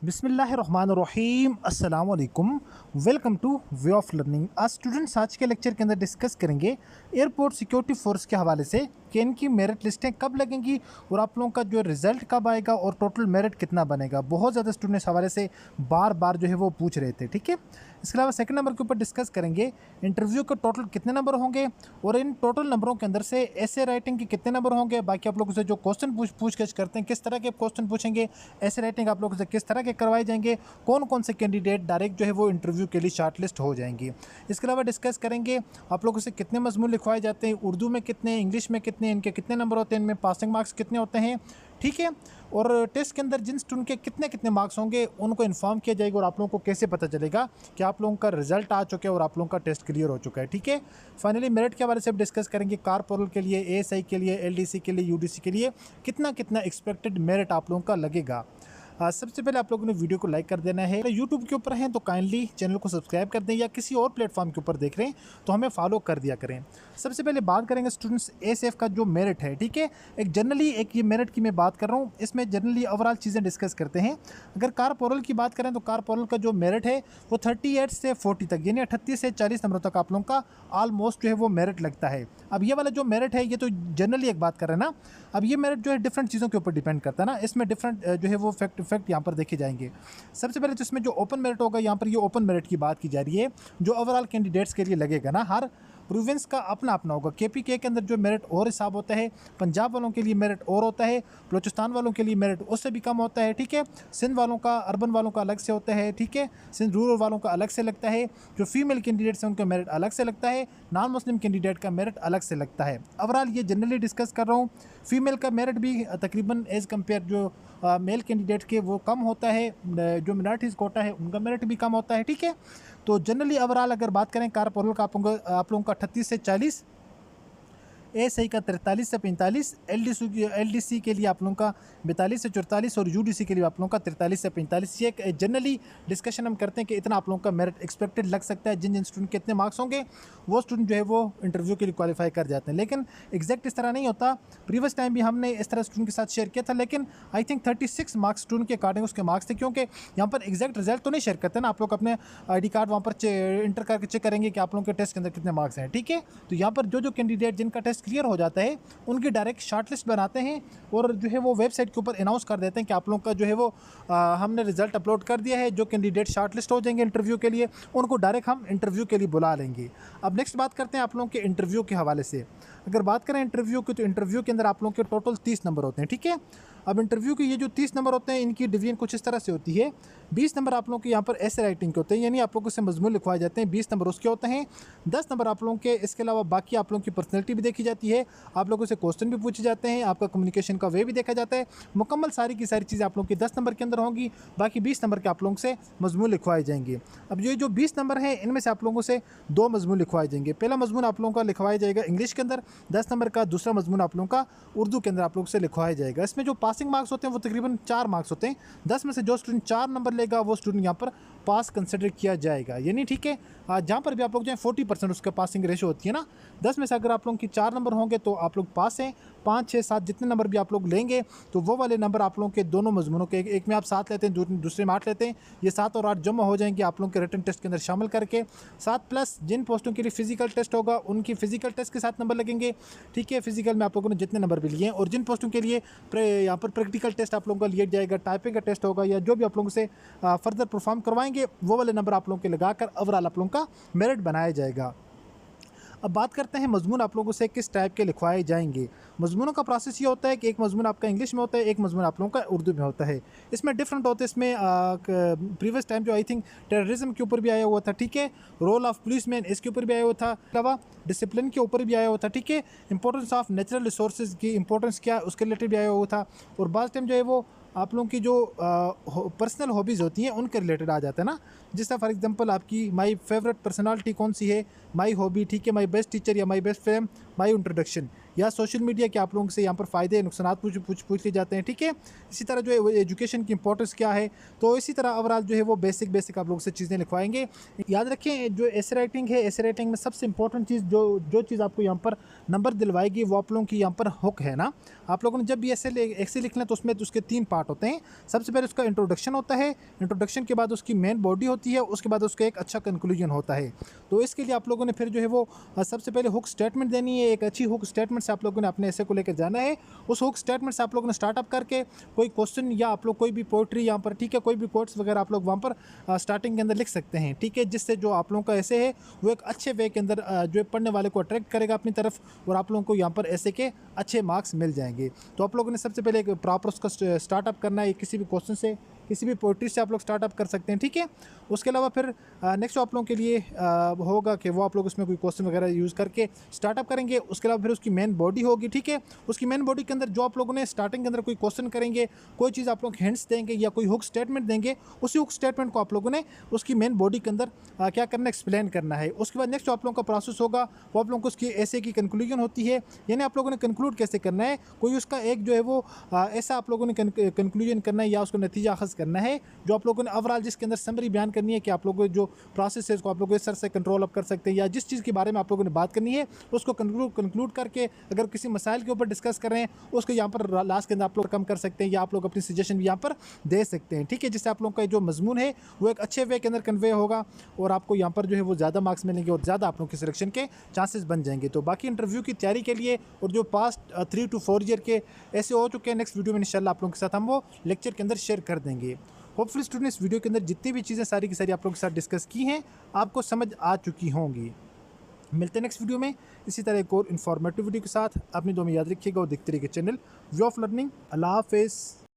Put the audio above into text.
बिस्मिल्लाहिर्रहमानिर्रहीम अस्सलाम वालेकुम। Welcome two way of learning. आज स्टूडेंट्स आज के लेक्चर के अंदर डिस्कस करेंगे एयरपोर्ट सिक्योरिटी फोर्स के हवाले से कि इनकी मेरिट लिस्टें कब लगेंगी और आप लोगों का जो रिज़ल्ट कब आएगा और टोटल मेरिट कितना बनेगा। बहुत ज़्यादा स्टूडेंट्स हवाले से बार बार जो है वो पूछ रहे थे। ठीक है, इसके अलावा सेकंड नंबर के ऊपर डिस्कस करेंगे इंटरव्यू के टोटल कितने नंबर होंगे और इन टोटल नंबरों के अंदर से ऐसे राइटिंग के कितने नंबर होंगे। बाकी आप लोगों से जो क्वेश्चन पूछताछ करते हैं किस तरह के क्वेश्चन पूछेंगे, ऐसे राइटिंग आप लोगों से किस तरह के करवाए जाएंगे, कौन कौन से कैंडिडेट डायरेक्ट जो है वो इंटरव्यू के लिए शॉर्टलिस्ट हो जाएंगे। इसके अलावा डिस्कस करेंगे आप लोगों से कितने मजमून लिखवाए जाते हैं, उर्दू में कितने, इंग्लिश में कितने, इनके कितने नंबर होते हैं, इनमें पासिंग मार्क्स कितने होते हैं। ठीक है, और टेस्ट के अंदर जिन स्टूडेंट के कितने कितने मार्क्स होंगे उनको इन्फॉर्म किया जाएगा और आप लोगों को कैसे पता चलेगा कि आप लोगों का रिजल्ट आ चुका है और आप लोगों का टेस्ट क्लियर हो चुका है। ठीक है, फाइनली मेरिट के बारे से डिस्कस करेंगे। कार पोर्टल के लिए, एएसआई के लिए, एलडीसी के लिए, यूडीसी के लिए कितना कितना एक्सपेक्टेड मेरिट आप लोगों का लगेगा। सबसे पहले आप लोगों ने वीडियो को लाइक कर देना है। यूट्यूब के ऊपर हैं तो काइंडली चैनल को सब्सक्राइब कर दें, या किसी और प्लेटफॉर्म के ऊपर देख रहे हैं तो हमें फॉलो कर दिया करें। सबसे पहले बात करेंगे स्टूडेंट्स एएसएफ का जो मेरिट है। ठीक है, एक जनरली एक ये मेरिट की मैं बात कर रहा हूँ, इसमें जनरली ओवरऑल चीज़ें डिस्कस करते हैं। अगर कार पोर्टल की बात करें तो कार पोर्टल का जो मेरिट है वो 38 से 40 तक, यानी 38 से 40 नंबरों तक आप लोगों का ऑलमोस्ट जो है वो मेरिट लगता है। अब ये वाला जो मेरिट है ये तो जनरली एक बात कर रहे हैं ना। अब ये मेरिट जो है डिफरेंट चीज़ों के ऊपर डिपेंड करता है ना, इसमें डिफरेंट जो है वो फैक्ट यहाँ पर देखे जाएंगे। सबसे पहले तो इसमें जो ओपन मेरिट होगा, यहाँ पर ये ओपन मेरिट की बात की जा रही है, जो ओवरऑल कैंडिडेट्स के लिए लगेगा ना। हर प्रोविंस का अपना अपना होगा। केपीके के अंदर जो मेरिट और हिसाब होता है, पंजाब वालों के लिए मेरिट और होता है, बलूचिस्तान वालों के लिए मेरिट उससे भी कम होता है। ठीक है, सिंध वालों का, अर्बन वालों का अलग से होता है। ठीक है, सिंध रूरल वालों का अलग से लगता है। जो फीमेल कैंडिडेट्स हैं उनका मेरिट अलग से लगता है, नॉन मुस्लिम कैंडिडेट का मेरिट अलग से लगता है। ओवरऑल ये जनरली डिस्कस कर रहा हूँ। फीमेल का मेरिट भी तकरीबन एज़ कम्पेयर जो मेल कैंडिडेट के वो कम होता है, जो मिनॉरिटीज़ कोटा है उनका मेरिट भी कम होता है। ठीक है, तो जनरली ओवरऑल अगर बात करें कार पोर्टल का आप लोगों का 38 से 40, एएसआई का 43 से 45, एलडीसी के लिए आप लोगों का 42 से 44 और यूडीसी के लिए आप लोगों का 43 से 45। ये एक जनरली डिस्कशन हम करते हैं कि इतना आप लोगों का मेरिट एक्सपेक्टेड लग सकता है। जिन जिन स्टूडेंट के इतने मार्क्स होंगे वो स्टूडेंट जो है वो इंटरव्यू के लिए क्वालिफाई कर जाते हैं, लेकिन एग्जैक्ट इस तरह नहीं होता। प्रीवियस टाइम भी हमने इस तरह स्टूडेंट के साथ शेयर किया था, लेकिन आई थिंक 36 मार्क्स स्टूडेंट के अकॉर्डिंग उसके मार्क्स थे, क्योंकि यहाँ पर एग्जैक्ट रिजल्ट तो नहीं शेयर करते ना। आप लोग अपने ID कार्ड वहाँ पर इंटर करके चेक करेंगे कि आप लोगों के टेस्ट के अंदर कितने मार्क्स हैं। ठीक है, तो यहाँ पर जो कैंडिडेट जिनका टेस्ट क्लियर हो जाता है उनकी डायरेक्ट शॉर्टलिस्ट बनाते हैं और जो है वो वेबसाइट के ऊपर अनाउंस कर देते हैं कि आप लोगों का जो है वो हमने रिजल्ट अपलोड कर दिया है। जो कैंडिडेट शॉर्टलिस्ट हो जाएंगे इंटरव्यू के लिए उनको डायरेक्ट हम इंटरव्यू के लिए बुला लेंगे। अब नेक्स्ट बात करते हैं आप लोगों के इंटरव्यू के हवाले से। अगर बात करें इंटरव्यू की तो इंटरव्यू के अंदर आप लोगों के टोटल 30 नंबर होते हैं। ठीक है, अब इंटरव्यू के ये जो 30 नंबर होते हैं इनकी डिवीजन कुछ इस तरह से होती है। 20 नंबर आप लोगों के यहाँ पर ऐसे राइटिंग के होते हैं, यानी आप लोगों से मजमून लिखवाए जाते हैं, 20 नंबर उसके होते हैं। 10 नंबर आप लोगों के, इसके अलावा बाकी आप लोगों की पर्सनैलिटी भी देखी जाती है, आप लोगों से क्वेश्चन भी पूछे जाते हैं, आपका कम्युनिकेशन का वे भी देखा जाता है। मुकम्मल सारी की सारी चीज़ें आप लोगों की 10 नंबर के अंदर होंगी। बाकी 20 नंबर के आप लोगों से मजमून लिखवाए जाएंगे। अब ये जो 20 नंबर हैं इनमें से आप लोगों से 2 मजमून लिखवाए जाएंगे। पहला मजमून आप लोगों का लिखवाया जाएगा इंग्लिश के अंदर 10 नंबर का, दूसरा मजमून आप लोगों का उर्दू के अंदर आप लोगों से लिखवाया जाएगा। इसमें जो पासिंग मार्क्स होते हैं वो तकरीबन 4 मार्क्स होते हैं। 10 में से जो स्टूडेंट 4 नंबर लेगा वो स्टूडेंट यहाँ पर पास कंसिडर किया जाएगा। यानी ठीक है, जहाँ पर भी आप लोग जो है 40% उसका पासिंग रेशो होती है ना। 10 में से अगर आप लोगों की 4 नंबर होंगे तो आप लोग पास हैं। 5, 6, 7 जितने नंबर भी आप लोग लेंगे तो वो वाले नंबर आप लोगों के दोनों मजमूनों के, एक में आप 7 लेते हैं, दूसरे में 8 लेते हैं, ये 7 और 8 जमा हो जाएंगे आप लोगों के रिटन टेस्ट के अंदर शामिल करके। 7 प्लस जिन पोस्टों के लिए फिजिकल टेस्ट होगा उनकी फिजिकल टेस्ट के 7 नंबर लगेंगे। ठीक है, फिजिकल में आप लोगों ने जितने नंबर भी लिए हैं, और जिन पोस्टों के लिए यहाँ पर प्रैक्टिकल टेस्ट आप लोगों का लिया जाएगा, टाइपिंग का टेस्ट होगा, या जो भी आप लोगों से फर्दर परफॉर्म करवाएंगे वो वाले नंबर आप लोगों के लगाकर ओवरऑल आप लोगों का मेरिट बनाया जाएगा। अब बात करते हैं मजमून आप लोगों से किस टाइप के लिखवाए जाएंगे। मजमूनों का प्रोसेस ये होता है कि एक मजमून आपका इंग्लिश में होता है, एक मजमून आप लोगों का उर्दू में होता है। इसमें डिफरेंट होते हैं। इसमें प्रीवियस टाइम जो आई थिंक टेररिज्म के ऊपर भी आया हुआ था। ठीक है, रोल ऑफ पुलिसमैन इसके ऊपर भी आया हुआ था, अलावा डिसिप्लिन के ऊपर भी आया हुआ था। ठीक है, इंपॉर्टेंस ऑफ नेचुरल रिसोर्सेज की इंपॉर्टेंस क्या उसके रिलेटेड भी आया हुआ था। और बाज़ टाइम जो है वो आप लोगों की जो पर्सनल हॉबीज़ होती हैं उनके रिलेटेड आ जाता है ना। जिस तरह फॉर एग्जांपल आपकी माय फेवरेट पर्सनालिटी कौन सी है, माय हॉबी, ठीक है, माय बेस्ट टीचर या my best friend, my introduction, या सोशल मीडिया के आप लोगों से यहाँ पर फ़ायदे नुकसान पूछ लिए जाते हैं। ठीक है, इसी तरह जो है वो एजुकेशन की इंपॉर्टेंस क्या है, तो इसी तरह ओवरऑल जो है वो बेसिक आप लोगों से चीज़ें लिखवाएंगे। याद रखें जो एसे राइटिंग है, एसे राइटिंग में सबसे इंपॉर्टेंट चीज़ जो चीज़ आपको यहाँ पर नंबर दिलवाएगी वो आप लोगों की यहाँ पर हुक है ना। आप लोगों ने जब भी ऐसे लिखना तो उसमें तो उसके 3 पार्ट होते हैं। सबसे पहले उसका इंट्रोडक्शन होता है, इंट्रोडक्शन के बाद उसकी मेन बॉडी होती है, उसके बाद उसका एक अच्छा कंक्लूजन होता है। तो इसके लिए आप लोगों ने फिर जो है वो सबसे पहले हुक स्टेटमेंट देनी है। एक अच्छी हुक स्टेटमेंट से आप लोगों ने अपने ऐसे को लेकर जाना है। उस हुक स्टेटमेंट से आप लोगों ने स्टार्टअप करके कोई क्वेश्चन या आप लोग कोई भी पोइट्री यहाँ पर, ठीक है, कोई भी कोट्स वगैरह आप लोग वहाँ पर स्टार्टिंग के अंदर लिख सकते हैं। ठीक है, जिससे जो आप लोगों का ऐसे है वो एक अच्छे वे के अंदर जो पढ़ने वाले को अट्रैक्ट करेगा अपनी तरफ, और आप लोगों को यहाँ पर ऐसे के अच्छे मार्क्स मिल जाएंगे। तो आप लोगों ने सबसे पहले एक प्रॉपर उसका स्टार्टअप करना है। किसी भी क्वेश्चन से, किसी भी पोइट्री से आप लोग स्टार्टअप कर सकते हैं। ठीक है, उसके अलावा फिर नेक्स्ट आप लोगों के लिए होगा कि वो आप लोग उसमें कोई क्वेश्चन वगैरह यूज़ करके स्टार्टअप करेंगे। उसके अलावा फिर उसकी मेन बॉडी होगी। ठीक है, उसकी मेन बॉडी के अंदर जो आप लोगों ने स्टार्टिंग के अंदर कोई क्वेश्चन करेंगे, कोई चीज़ आप लोग हिंट्स देंगे या कोई हुक स्टेटमेंट देंगे, उसी हुक स्टेटमेंट को आप लोगों ने उसकी मेन बॉडी के अंदर क्या करना है, एक्सप्लेन करना है। उसके बाद नेक्स्ट जो आप लोगों का प्रोसेस होगा वो आप लोगों को उसकी ऐसे की कंक्लूजन होती है, यानी आप लोगों ने कंक्लूड कैसे करना है। कोई उसका एक जो है वो ऐसा आप लोगों ने कंक्लूजन करना है या उसको नतीजा अखज़ करना है जो आप लोगों ने ओवरऑल जिसके अंदर समरी बयान करनी है कि आप लोगों जो प्रोसेस है उसको आप लोग इस तरह से कंट्रोल अप कर सकते हैं, या जिस चीज़ के बारे में आप लोगों ने बात करनी है उसको कंक्लूड करके अगर किसी मसाइल के ऊपर डिस्कस कर रहे हैं उसको यहाँ पर लास्ट के अंदर आप लोग कम कर सकते हैं, या आप लोग अपनी सजेशन भी यहाँ पर दे सकते हैं। ठीक है, जिससे आप लोगों का जो मजमून है वो एक अच्छे वे के अंदर कन्वे होगा और आपको यहाँ पर जो है वो ज़्यादा मार्क्स मिलेंगे और ज़्यादा आप लोगों की सिलेक्शन के चांसेस बन जाएंगे। तो बाकी इंटरव्यू की तैयारी के लिए और जो पास्ट 3 to 4 ईयर के ऐसे हो चुके हैं, नेक्स्ट वीडियो में इंशाल्लाह आप लोगों के साथ हम वो लेक्चर के अंदर शेयर कर देंगे। होपफुली स्टूडेंट इस वीडियो के अंदर जितनी भी चीज़ें सारी की सारी आप लोगों के साथ डिस्कस की हैं आपको समझ आ चुकी होंगी। मिलते हैं नेक्स्ट वीडियो में इसी तरह एक और इन्फॉर्मेटिव वीडियो के साथ। अपनी दुआ में याद रखिएगा और देखते रहिए चैनल वे ऑफ लर्निंग। अल्लाह हाफिज़।